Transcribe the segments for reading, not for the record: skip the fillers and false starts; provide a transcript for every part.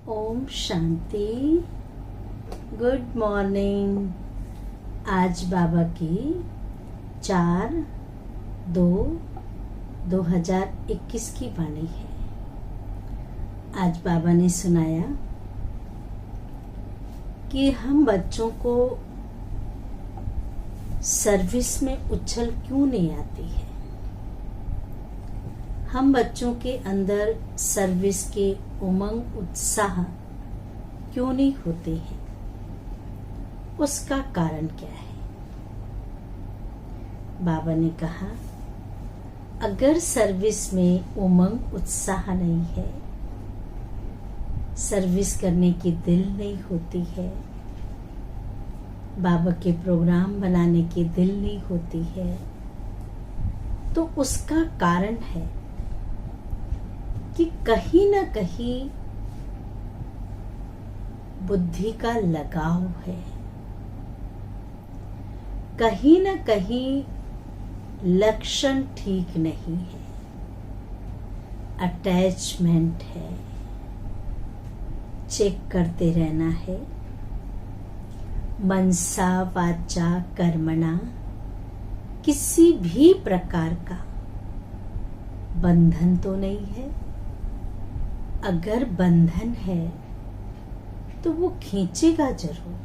Om Shanti. Good morning. आज बाबा की 4/2/2021 की वाणी है। आज बाबा ने सुनाया कि हम बच्चों को सर्विस में उछल क्यों नहीं आती है। हम बच्चों के अंदर सर्विस के उमंग उत्साह क्यों नहीं होते हैं, उसका कारण क्या है। बाबा ने कहा, अगर सर्विस में उमंग उत्साह नहीं है, सर्विस करने की दिल नहीं होती है, बाबा के प्रोग्राम बनाने की दिल नहीं होती है, तो उसका कारण है कि कहीं ना कहीं बुद्धि का लगाव है, कहीं ना कहीं लक्षण ठीक नहीं है, अटैचमेंट है। चेक करते रहना है। मनसा वाचा कर्मणा किसी भी प्रकार का बंधन तो नहीं है। अगर बंधन है तो वो खींचेगा जरूर,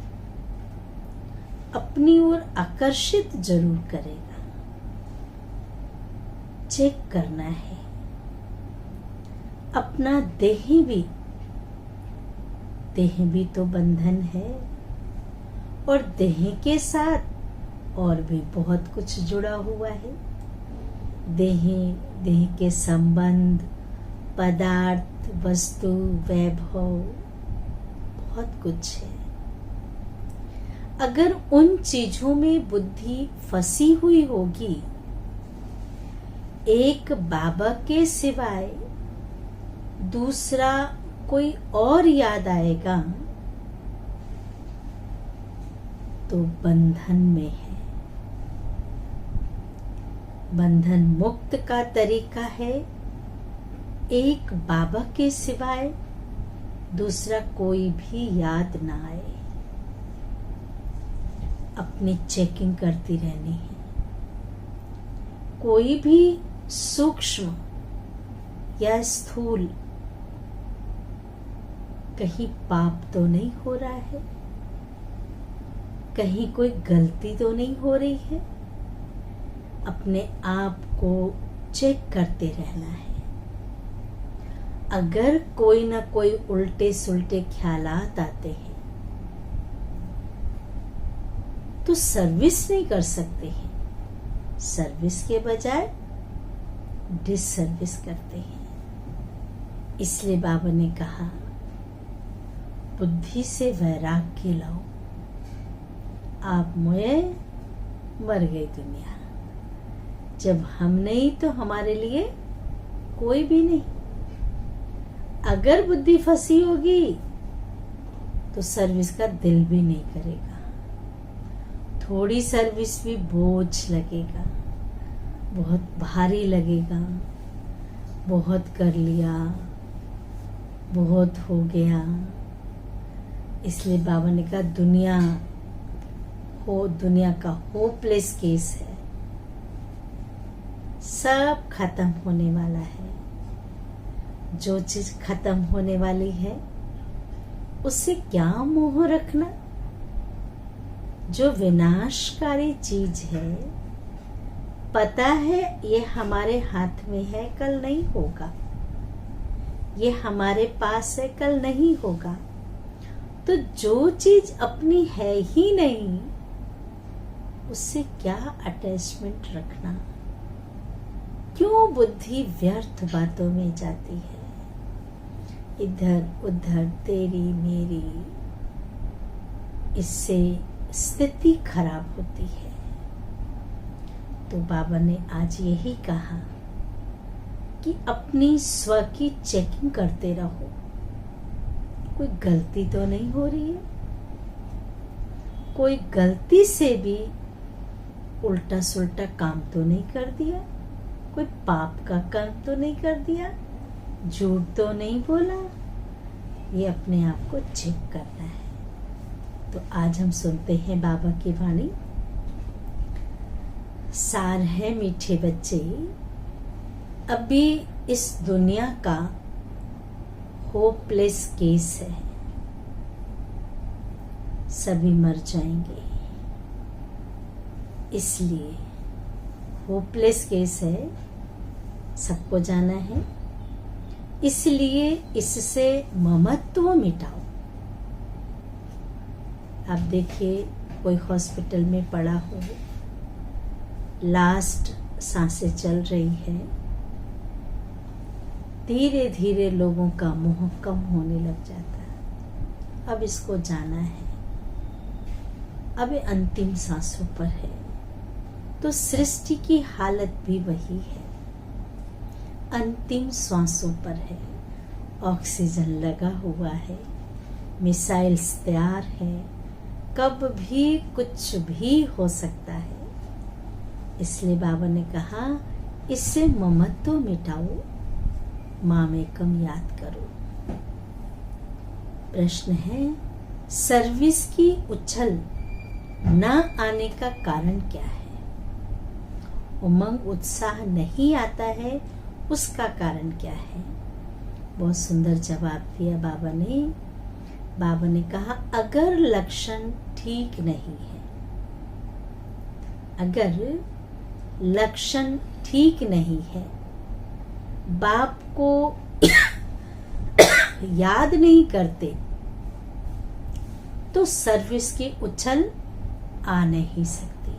अपनी ओर आकर्षित जरूर करेगा। चेक करना है। अपना देह भी तो बंधन है, और देह के साथ और भी बहुत कुछ जुड़ा हुआ है। देह के संबंध, पदार्थ, वस्तु, वैभव, बहुत कुछ है। अगर उन चीजों में बुद्धि फंसी हुई होगी, एक बाबा के सिवाय दूसरा कोई और याद आएगा तो बंधन में है। बंधन मुक्त का तरीका है, एक बाबा के सिवाय दूसरा कोई भी याद ना आए। अपनी चेकिंग करती रहनी है। कोई भी सूक्ष्म या स्थूल कहीं पाप तो नहीं हो रहा है, कहीं कोई गलती तो नहीं हो रही है। अपने आप को चेक करते रहना है। अगर कोई ना कोई उल्टे सुलटे ख्यालात आते हैं तो सर्विस नहीं कर सकते हैं। सर्विस के बजाय डिसर्विस करते हैं। इसलिए बाबा ने कहा, बुद्धि से वैराग्य लाओ। आप में मर गई दुनिया। जब हम नहीं तो हमारे लिए कोई भी नहीं। अगर बुद्धि फंसी होगी तो सर्विस का दिल भी नहीं करेगा। थोड़ी सर्विस भी बोझ लगेगा, बहुत भारी लगेगा। बहुत कर लिया, बहुत हो गया। इसलिए बाबा ने कहा, दुनिया का होपलेस केस है। सब खत्म होने वाला है। जो चीज खत्म होने वाली है उससे क्या मोह रखना। जो विनाशकारी चीज है, पता है ये हमारे हाथ में है, कल नहीं होगा। ये हमारे पास है, कल नहीं होगा। तो जो चीज अपनी है ही नहीं, उससे क्या अटैचमेंट रखना। क्यों बुद्धि व्यर्थ बातों में जाती है, इधर उधर, तेरी मेरी। इससे स्थिति खराब होती है। तो बाबा ने आज यही कहा कि अपनी स्व की चेकिंग करते रहो। कोई गलती तो नहीं हो रही है। कोई गलती से भी उल्टा सुल्टा काम तो नहीं कर दिया। कोई पाप का कर्म तो नहीं कर दिया। झूठ तो नहीं बोला। ये अपने आप को चेक करना है। तो आज हम सुनते हैं बाबा की वाणी। सार है मीठे बच्चे, अभी इस दुनिया का होपलेस केस है, सभी मर जाएंगे, इसलिए होपलेस केस है, सबको जाना है, इसलिए इससे ममत्व मिटाओ। आप देखिए कोई हॉस्पिटल में पड़ा हो, लास्ट सांसें चल रही है, धीरे धीरे लोगों का मोह कम होने लग जाता है। अब इसको जाना है, अब ये अंतिम सांसों पर है। तो सृष्टि की हालत भी वही है, अंतिम सांसों पर है। ऑक्सीजन लगा हुआ है, मिसाइल्स तैयार है, कब भी कुछ भी हो सकता है। इसलिए बाबा ने कहा इससे ममत्व मिटाओ, मामेकम याद करो। प्रश्न है, सर्विस की उछल न आने का कारण क्या है? उमंग उत्साह नहीं आता है, उसका कारण क्या है? बहुत सुंदर जवाब दिया बाबा ने। बाबा ने कहा अगर लक्षण ठीक नहीं है, अगर लक्षण ठीक नहीं है, बाप को याद नहीं करते, तो सर्विस की उछल आ नहीं सकती।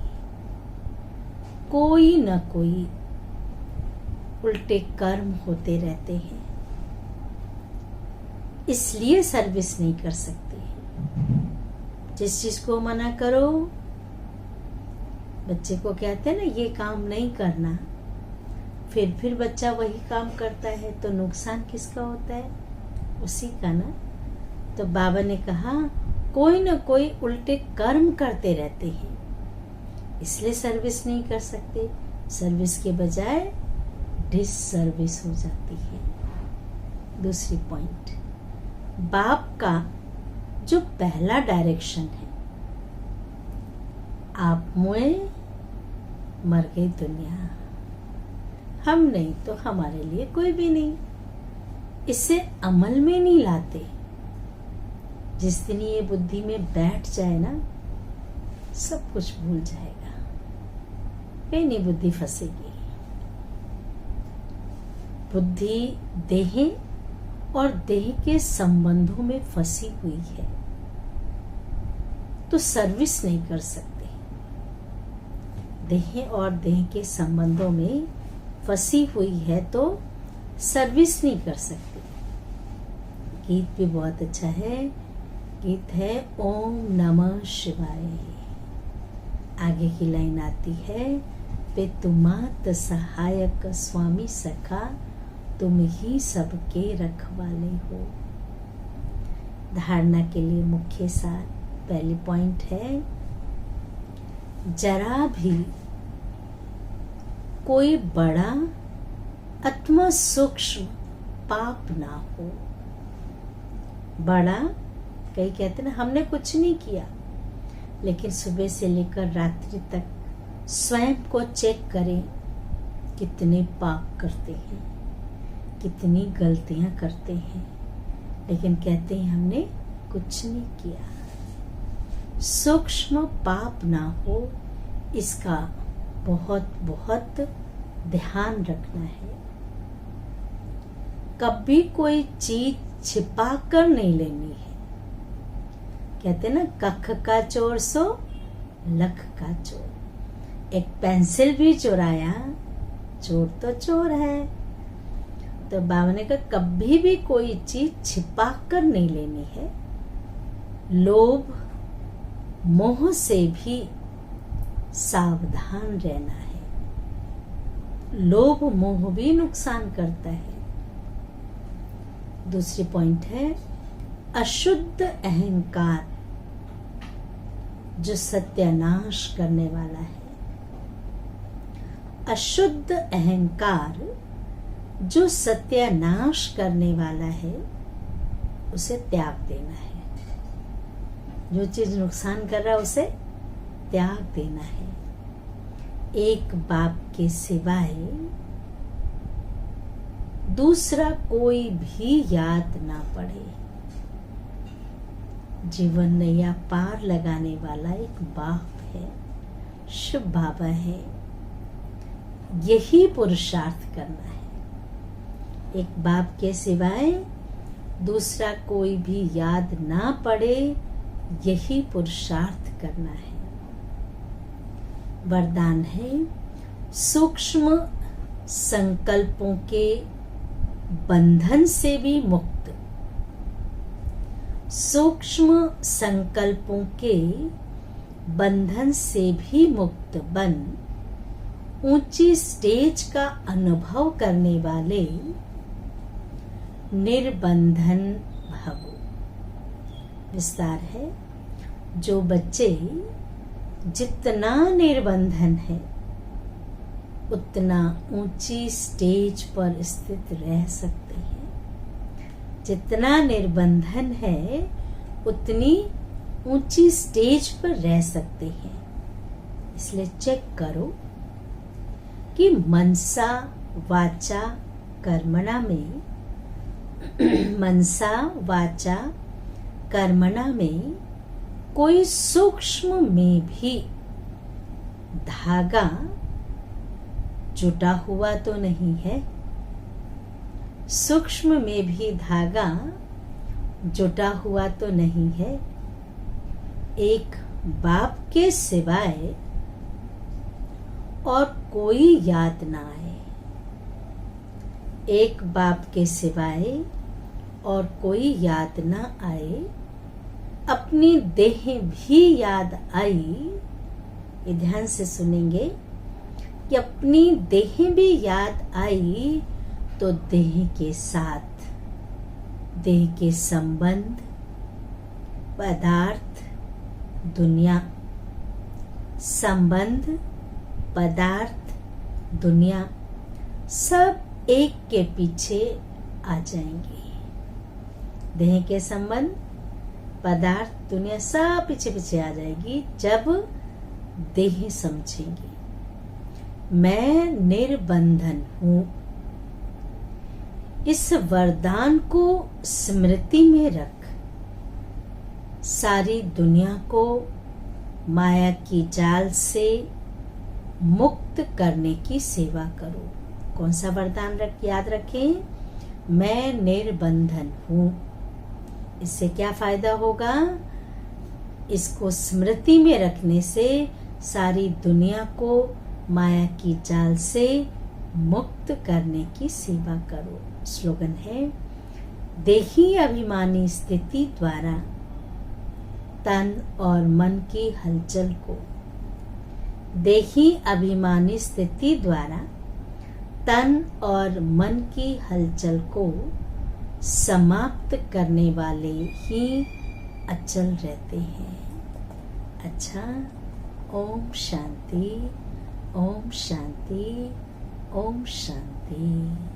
कोई न कोई उल्टे कर्म होते रहते हैं, इसलिए सर्विस नहीं कर सकते। जिस चीज को मना करो, बच्चे को कहते हैं ना ये काम नहीं करना, फिर बच्चा वही काम करता है, तो नुकसान किसका होता है? उसी का ना। तो बाबा ने कहा कोई न कोई उल्टे कर्म करते रहते हैं, इसलिए सर्विस नहीं कर सकते। सर्विस के बजाय डिसर्विस हो जाती है। दूसरी पॉइंट, बाप का जो पहला डायरेक्शन है, आप मुए मर गई दुनिया, हम नहीं तो हमारे लिए कोई भी नहीं। इसे अमल में नहीं लाते। जिस दिन ये बुद्धि में बैठ जाए ना, सब कुछ भूल जाएगा, कहीं नहीं बुद्धि फंसेगी। बुद्धि देह और देह के संबंधों में फंसी हुई है, तो सर्विस नहीं कर सकते। देह और देह के संबंधों में फंसी हुई है तो सर्विस नहीं कर सकते। गीत भी बहुत अच्छा है, गीत है ओम नमः शिवाय। आगे की लाइन आती है, पे तुमात सहायक स्वामी सखा, तुम ही सबके रखवाले हो। धारणा के लिए मुख्य सार, पहली पॉइंट है, जरा भी कोई बड़ा अथवा सूक्ष्म पाप ना हो। बड़ा, कई कहते ना हमने कुछ नहीं किया, लेकिन सुबह से लेकर रात्रि तक स्वयं को चेक करें, कितने पाप करते हैं, कितनी गलतियां करते हैं, लेकिन कहते हैं हमने कुछ नहीं किया। सूक्ष्म पाप ना हो, इसका बहुत बहुत ध्यान रखना है। कभी कोई चीज छिपा कर नहीं लेनी है। कहते ना कख का चोर सो लख का चोर। एक पेंसिल भी चुराया, चोर तो चोर है। तो बाबा ने कहा कभी भी कोई चीज छिपा कर नहीं लेनी है। लोभ मोह से भी सावधान रहना है। लोभ मोह भी नुकसान करता है। दूसरी पॉइंट है, अशुद्ध अहंकार जो सत्यानाश करने वाला है। अशुद्ध अहंकार जो सत्यानाश करने वाला है, उसे त्याग देना है। जो चीज नुकसान कर रहा है उसे त्याग देना है। एक बाप के सिवाय दूसरा कोई भी याद ना पड़े। जीवन नैया पार लगाने वाला एक बाप है, शिव बाबा है। यही पुरुषार्थ करना है। एक बाप के सिवाय दूसरा कोई भी याद ना पड़े, यही पुरुषार्थ करना है। वरदान है, सूक्ष्म संकल्पों के बंधन से भी मुक्त। सूक्ष्म संकल्पों के बंधन से भी मुक्त बन ऊंची स्टेज का अनुभव करने वाले निर्बंधन भव। विस्तार है, जो बच्चे जितना निर्बंधन है उतना ऊंची स्टेज पर स्थित रह सकते हैं। जितना निर्बंधन है उतनी ऊंची स्टेज पर रह सकते हैं। इसलिए चेक करो कि मनसा वाचा कर्मणा में मनसा वाचा कर्मणा में कोई सूक्ष्म में भी धागा जुटा हुआ तो नहीं है। सूक्ष्म में भी धागा जुटा हुआ तो नहीं है। एक बाप के सिवाय और कोई याद ना आए। एक बाप के सिवाय और कोई याद ना आए। अपनी देह भी याद आई। ये ध्यान से सुनेंगे कि अपनी देह भी याद आई तो देह के साथ, देह के संबंध, पदार्थ, दुनिया, संबंध, पदार्थ, दुनिया सब एक के पीछे आ जाएंगे। देह के संबंध, पदार्थ, दुनिया सब पीछे पीछे आ जाएगी जब देह समझेंगे मैं निर्बंधन हूं। इस वरदान को स्मृति में रख सारी दुनिया को माया की जाल से मुक्त करने की सेवा करो। कौन सा वरदान याद रखें? मैं निर्बंधन हूं। इससे क्या फायदा होगा? इसको स्मृति में रखने से सारी दुनिया को माया की जाल से मुक्त करने की सेवा करो। स्लोगन है, देही अभिमानी स्थिति द्वारा तन और मन की हलचल को, देही अभिमानी स्थिति द्वारा तन और मन की हलचल को समाप्त करने वाले ही अचल रहते हैं। अच्छा, ओम शांति, ओम शांति, ओम शांति।